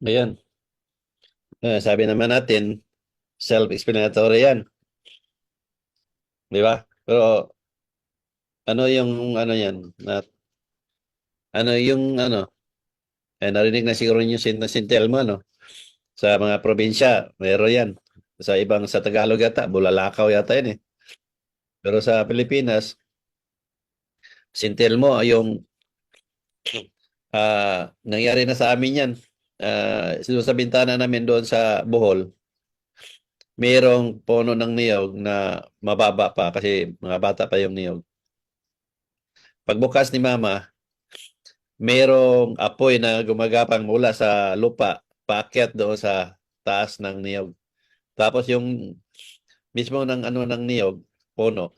Ayan. Sabi naman natin, self-explanatory yan. Di ba? Pero ano yung ano yan? Ano yung ano? Narinig na siguro yung Sintel mo, no? Sa mga probinsya, meron yan. Sa Tagalog yata, Bulalakaw yata yan eh. Pero sa Pilipinas, Sintel mo, yung nangyari na sa amin yan. Sa bintana namin doon sa Bohol, mayroong puno ng niyog na mababa pa kasi mga bata pa yung niyog. Pagbukas ni Mama, mayroong apoy na gumagapang mula sa lupa, paakyat doon sa taas ng niyog. Tapos yung mismo ng ano ng niyog, puno,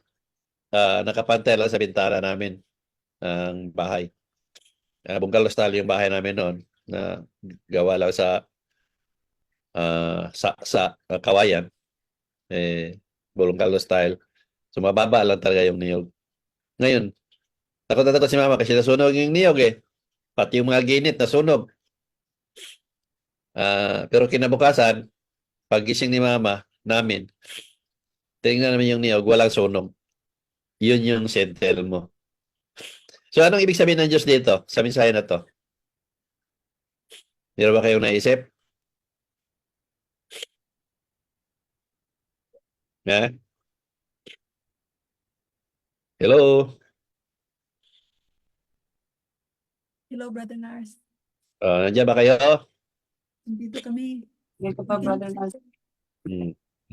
nakapantay lang sa bintana namin ng bahay. Bungalow style yung bahay namin noon na gawa lang sa kawayan, eh, bungalow style. So mababa lang talaga yung niyog. Ngayon, takot na takot si Mama kasi nasunog yung niyog eh. Pati yung mga ginit nasunog. Pero kinabukasan, pagising ni Mama namin, tingnan namin yung niyog, walang sunog. Yun yung sentel mo. So anong ibig sabihin ng Diyos dito sa mensahe na to? Meron ba kayong naisip? Ha? Hello? Hello, Brother Nars. Nandiyan ba kayo? Nandito kami. Dito pa, brother Nars.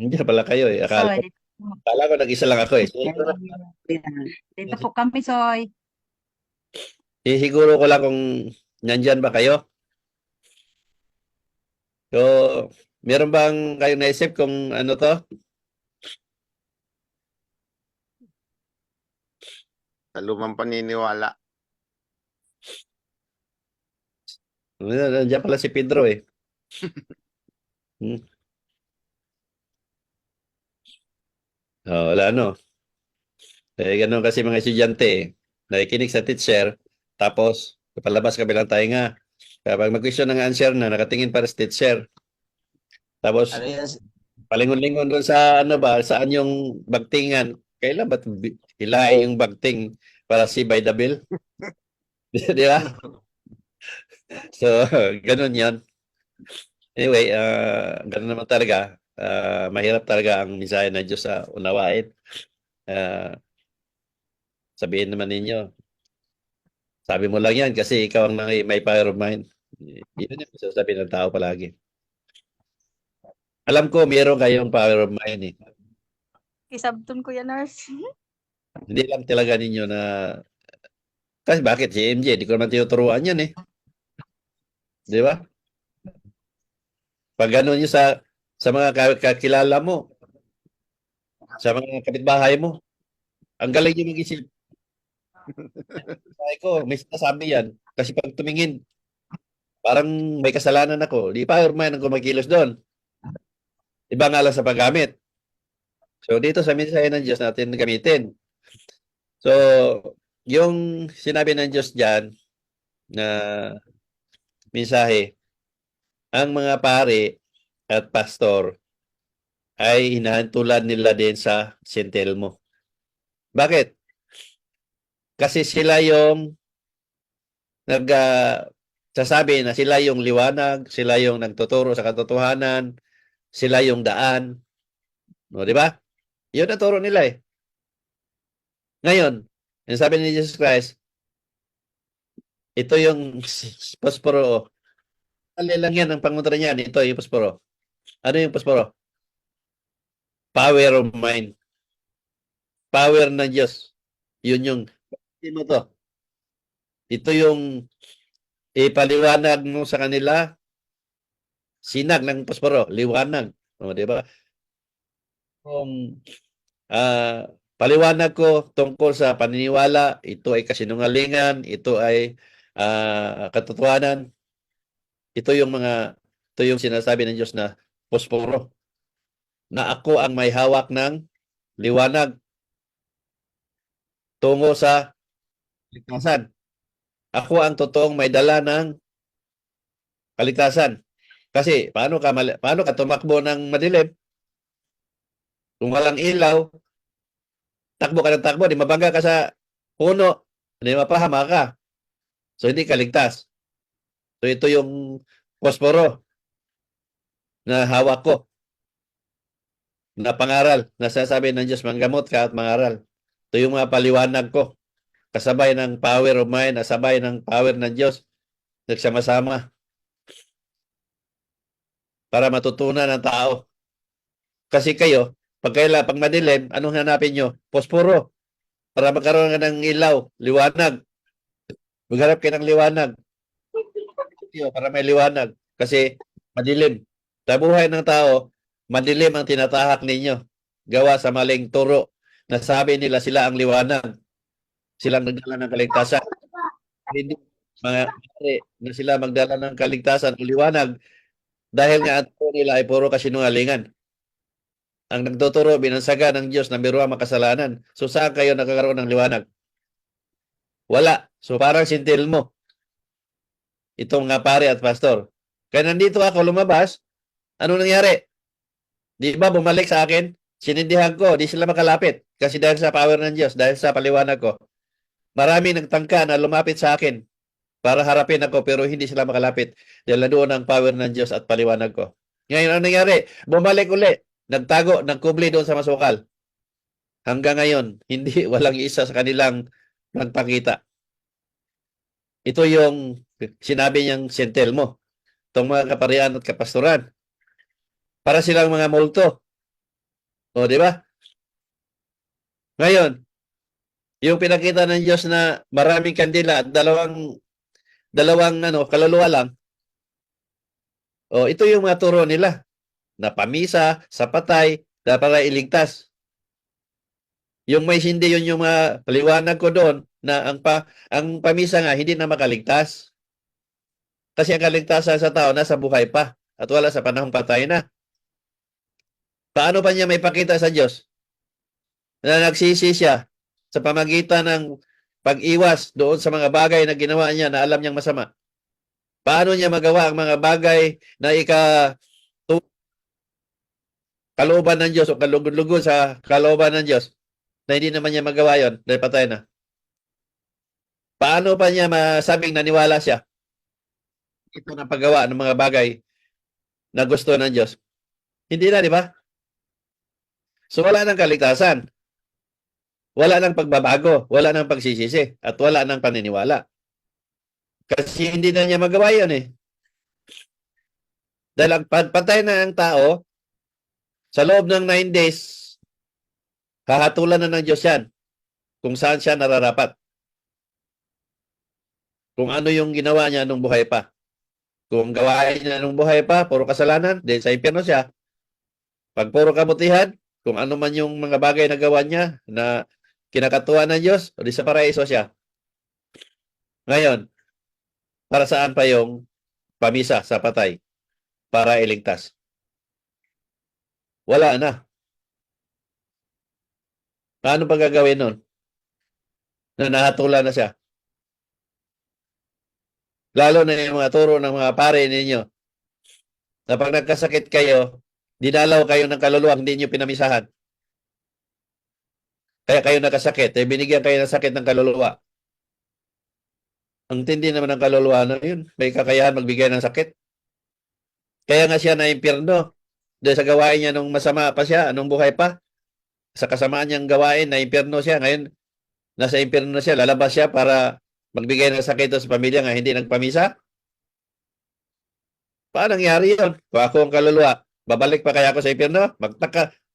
Nandiyan pala kayo eh. Soy, Akala ko nag-isa lang ako eh. dito po kami, Soy. Siguro ko lang kung nandyan ba kayo. So, meron bang kayong naisip kung ano to? Sa lumang paniniwala. Nandiyan pala si Pedro eh. Hmm. Wala no. Ganun kasi mga estudyante eh. Nakikinig sa teacher, tapos palabas kabilang tainga. Kapag mag-question ng answer na, nakatingin para sa teacher. Tapos, Ano yan? palingon-lingon doon sa ano ba, saan yung bagtingan. Kailan ba't hilahin yung bagting para si by the bill? Di ba? So, ganun yon. Anyway, ganun naman talaga. Mahirap talaga ang mensahe ng Diyos sa unawain. Ah, Sabihin naman ninyo, sabi mo lang yan kasi ikaw ang may power of mind. Yun yung sasabihin ng tao palagi. Alam ko, meron kayong power of mind eh. Isabton ko yan, Nars. Hindi lang talaga ninyo na, kasi bakit si MJ? Di ko naman tinuturuan yan eh. Di ba? Pag gano'n nyo sa mga kakilala mo, sa mga kapitbahay mo, ang galing nyo mag-isip. Sabi ko, may sinasabi yan. Kasi pag tumingin, parang may kasalanan ako. Di power of mind ang kumakilos doon. Iba nga lang sa paggamit. So dito sa mensahe ng Diyos natin gamitin. So, yung sinabi ng Diyos dyan na mensahe, ang mga pare at pastor ay hinahantulan nila din sa Sintelmo. Bakit? Kasi sila yung sasabi na sila yung liwanag, sila yung nagtuturo sa katotohanan, sila yung daan. No, di ba? Yun ang turo nila eh. Ngayon, yung sabi ni Jesus Christ, ito yung posporo. Ali lang yan ang panguntra niyan. Ito yung posporo. Ano yung posporo? Power of mind. Power ng Diyos. Yun yung, hindi mo to. Ito yung ipaliwanag mo sa kanila, sinag ng posporo, liwanag. O, di ba? Kung paliwanag ko tungkol sa paniniwala, ito ay kasinungalingan, ito ay katotohanan. Ito yung sinasabi ng Diyos na posporo. Na ako ang may hawak ng liwanag tungo sa kaligtasan. Ako ang totoong may dala ng kaligtasan. Kasi paano ka tumakbo ng madilim? Kung walang ilaw, takbo ka ng takbo, di mabangga ka sa puno, di mapahama ka. So, hindi ka ligtas. So, ito yung posporo na hawak ko, na pangaral, na sasabi ng Diyos, manggamot ka at mangaral. Ito yung mga paliwanag ko, kasabay ng power of mine, kasabay ng power ng Diyos, nagsama-sama, para matutunan ng tao. Kasi kayo, pag madilim, anong hanapin nyo? Posporo. Para magkaroon ka ng ilaw, liwanag. Maghanap kayo ng liwanag. Para may liwanag. Kasi madilim. Sa buhay ng tao, madilim ang tinatahak ninyo. Gawa sa maling turo. Nasabi nila sila ang liwanag. Silang nagdala ng kaligtasan. Hindi mga na sila magdala ng kaligtasan o liwanag dahil nga ang turo nila ay puro kasinungalingan. Ang nagtuturo, binansaga ng Diyos na biruang makasalanan. So saan kayo nakakaroon ng liwanag? Wala. So parang sintil mo. Itong nga pare at pastor. Kaya nandito ako lumabas, ano nangyari? Di ba bumalik sa akin? Sinindihan ko, di sila makalapit. Kasi dahil sa power ng Diyos, dahil sa paliwanag ko. Marami nagtangka na lumapit sa akin para harapin ako pero hindi sila makalapit. Dahil doon ang power ng Diyos at paliwanag ko. Ngayon, ano nangyari? Bumalik uli. Nagtago, nagkubli doon sa masukal. Hanggang ngayon, walang isa sa kanilang nagpakita. Ito yung sinabi niyang sentel mo. Itong mga kaparian at kapastoran. Para silang mga multo. O, di ba? Ngayon, yung pinakita ng Diyos na maraming kandila at dalawang kaluluwa lang. O, ito yung mga turo nila. Na pamisa, sa patay, na para iligtas. Yung may hindi, yun yung mga paliwanag ko doon na ang pamisa nga hindi na makaligtas. Kasi ang kaligtasan sa tao nasa buhay pa at wala sa panahong patay na. Paano pa niya may pakita sa Diyos na nagsisi siya sa pamagitan ng pag-iwas doon sa mga bagay na ginawa niya na alam niyang masama? Paano niya magawa ang mga bagay na kalooban ng Diyos o kalugod-lugod sa kalooban ng Diyos na hindi naman niya magawa yon dahil patay na? Paano pa niya masabing naniwala siya? Ito na paggawa ng mga bagay na gusto ng Diyos. Hindi na, di ba? So wala nang kaligtasan. Wala nang pagbabago. Wala nang pagsisisi. At wala nang paniniwala. Kasi hindi na niya magawa yun eh. Dahil ang patay na ang tao, sa loob ng 9 days, hahatulan na ng Diyos yan kung saan siya nararapat. Kung ano yung ginawa niya nung buhay pa. Kung gawain niya nung buhay pa, puro kasalanan, din sa impyerno siya. Pag puro kabutihan, kung ano man yung mga bagay na gawa niya na kinakatuwa ng Diyos, o di sa paraiso siya. Ngayon, para saan pa yung pamisa sa patay? Para iligtas. Wala na. Paano pa gagawin nun? Na nahatulan na siya. Lalo na yung mga turo ng mga pare ninyo. Na pag nagkasakit kayo, dinalaw kayo ng kaluluwa, hindi nyo pinamisahan. Kaya kayo nakasakit. Binigyan kayo ng sakit ng kaluluwa. Ang tindi naman ng kaluluwa na yun. May kakayahan magbigay ng sakit. Kaya nga siya na impyerno. Dahil sa gawain niya nung masama pa siya, anong buhay pa. Sa kasamaan niyang gawain, na impyerno siya. Ngayon, nasa impyerno na siya. Lalabas siya para magbigay ng sakit sa pamilya nga hindi nagpamisa. Paano nangyari yun? Kung ako ang kaluluwa, babalik pa kaya ako sa impyerno?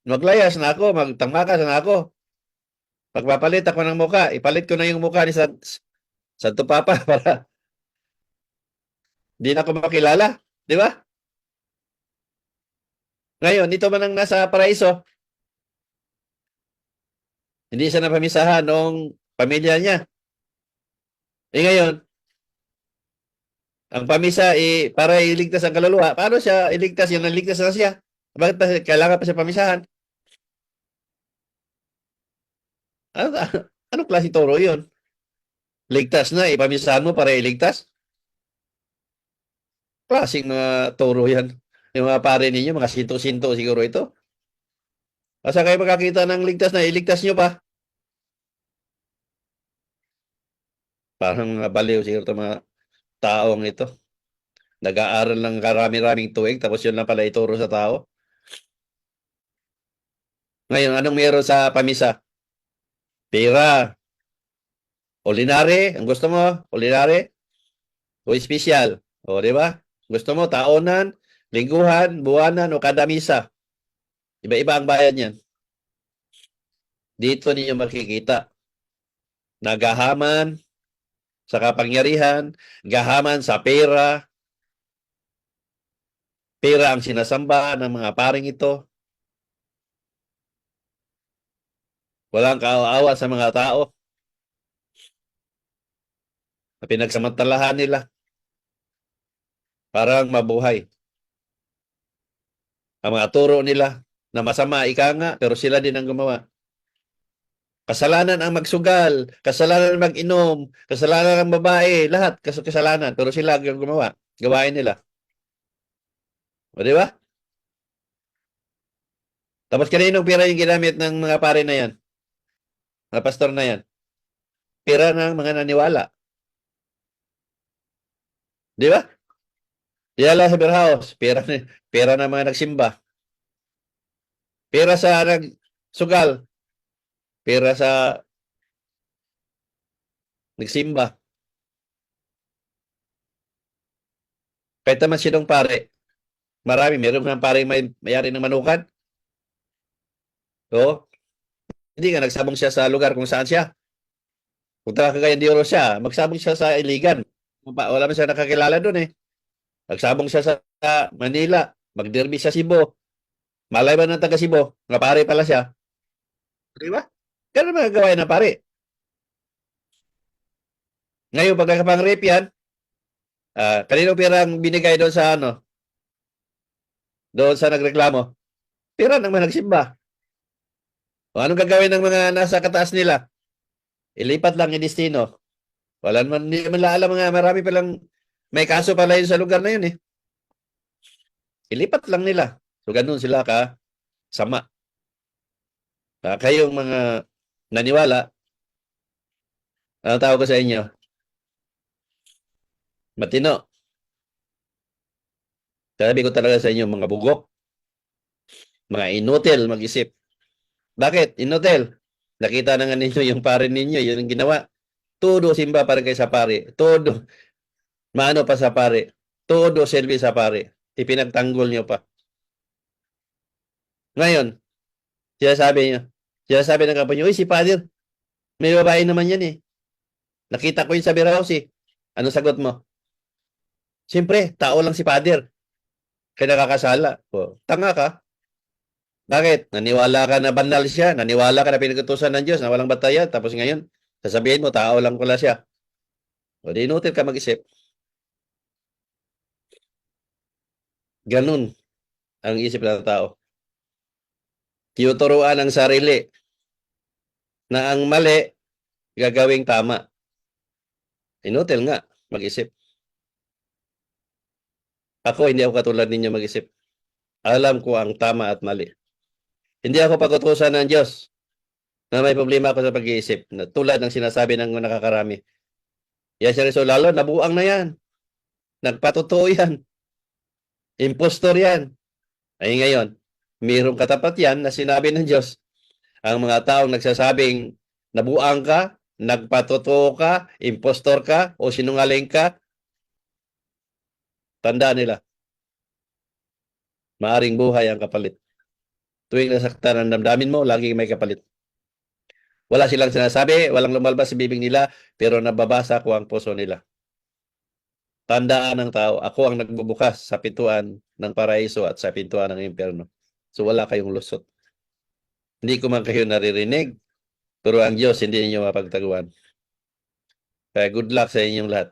Maglayas na ako, magtangmakas na ako. Pagpapalit ako ng muka, ipalit ko na yung muka ni Santo Papa para hindi na ako makilala. Di ba? Ngayon, ito man ang nasa paraiso, hindi siya napamisahan noong pamilya niya. Ngayon, ang pamisa para iligtas ang kaluluwa. Paano siya iligtas? Yung naligtas na siya. Bakit pa kailangan pa siya pamisahan? Anong klase toro yun? Ligtas na, ipamisahan mo para iligtas? Klaseng mga turo yan. Yung mga pare ninyo, mga sinto-sinto siguro ito. Asa kayo makakita ng ligtas na iligtas nyo pa? Parang mga baliw siguro itong mga taong ito. Nag-aaral ng karami-raming tuwing, tapos yun lang pala ituro sa tao. Ngayon, anong meron sa pamisa? Pera. Ordinary, ang gusto mo? Ordinary? O espesyal? O, di ba? Gusto mo, taonan, lingguhan, buwanan, o kada misa. Iba-iba ang bayan yan. Dito ninyo makikita. Nagahaman sa kapangyarihan, gahaman sa pera. Pera ang sinasamba ng mga paring ito. Walang kaawa sa mga tao. Na pinagsamantalahan nila. Parang mabuhay. Ang mga turo nila na masama, ika nga, pero sila din ang gumawa. Kasalanan ang magsugal, kasalanan ang mag-inom, kasalanan ang babae, lahat kasalanan, pero sila ang gumawa. Gawain nila. O, di ba? Tapos kaninong pera yung ginamit ng mga pare na yan? Mga pastor na yan? Pera ng mga naniwala. Di ba? Yala sa beer house, pera ng mga nagsimba. Pera sa nagsugal. Pera sa nagsimba. Kahit naman sinong pare. Marami. Meron ng pare mayari ng manukan. O, hindi nga nagsabong siya sa lugar kung saan siya. Kung taga Cagayan de Oro siya, magsabong siya sa Iligan. Wala man siya nakakilala doon eh. Nagsabong siya sa Manila. Magderby sa Cebu. Malay ba ng taga Cebu? Nga pare pala siya. Di ba? Ganun mga gawain na pare. Ngayon, pagkakapang-rape yan, kanino pirang binigay doon sa doon sa nagreklamo? Pira ng mga nagsimba. O anong gagawin ng mga nasa kataas nila? Ilipat lang yung destino. Wala naman, hindi naman alam mga marami palang may kaso pala yun sa lugar na yun eh. Ilipat lang nila. So, ganun sila sama. Kayong mga naniwala, ano tawag ko sa inyo? Matino. Sabi ko talaga sa inyo, mga bugok. Mga inutil mag-isip. Bakit? Inutil. Nakita na nga ninyo yung pare ninyo, yun ang ginawa. Todo simba para kay sa pare. Todo. Maano pa sa pare. Todo serbi sa pare. Ipinagtanggol nyo pa. Ngayon, sinasabi ng kapwa nyo, uy, si Father, may babae naman yan eh. Nakita ko yun sa beer house eh. Ano sagot mo? Siyempre, tao lang si Father. Kaya nakakasala. O, tanga ka. Bakit? Naniwala ka na banal siya. Naniwala ka na pinag-utusan ng Diyos na walang batayan. Tapos ngayon, sasabihin mo, tao lang pala siya. O, di inutil ka mag-isip. Ganun ang isip ng tao. Tinuturuan ang sarili na ang mali gagawing tama. Inutil nga, mag-isip. Ako, hindi ako katulad ninyo mag-isip. Alam ko ang tama at mali. Hindi ako pag-utusan ng Diyos na may problema ako sa pag-iisip. Tulad ng sinasabi ng nakakarami. Yan si Rizal lalo, nabuang na yan. Nagpatotoo yan. Impostor yan. Ay ngayon, mayroong katapat yan na sinabi ng Diyos. Ang mga taong nagsasabing nabuang ka, nagpatotoo ka, impostor ka, o sinungaling ka, tandaan nila. Maaring buhay ang kapalit. Tuwing nasaktan ang damdamin mo, laging may kapalit. Wala silang sinasabi, walang lumalabas sa bibig nila, pero nababasa ko ang puso nila. Tandaan ng tao, ako ang nagbubukas sa pintuan ng paraiso at sa pintuan ng impyerno. So wala kayong lusot. Hindi ko man kayo naririnig, pero ang Diyos hindi niyo mapagtaguan. Kaya good luck sa inyong lahat.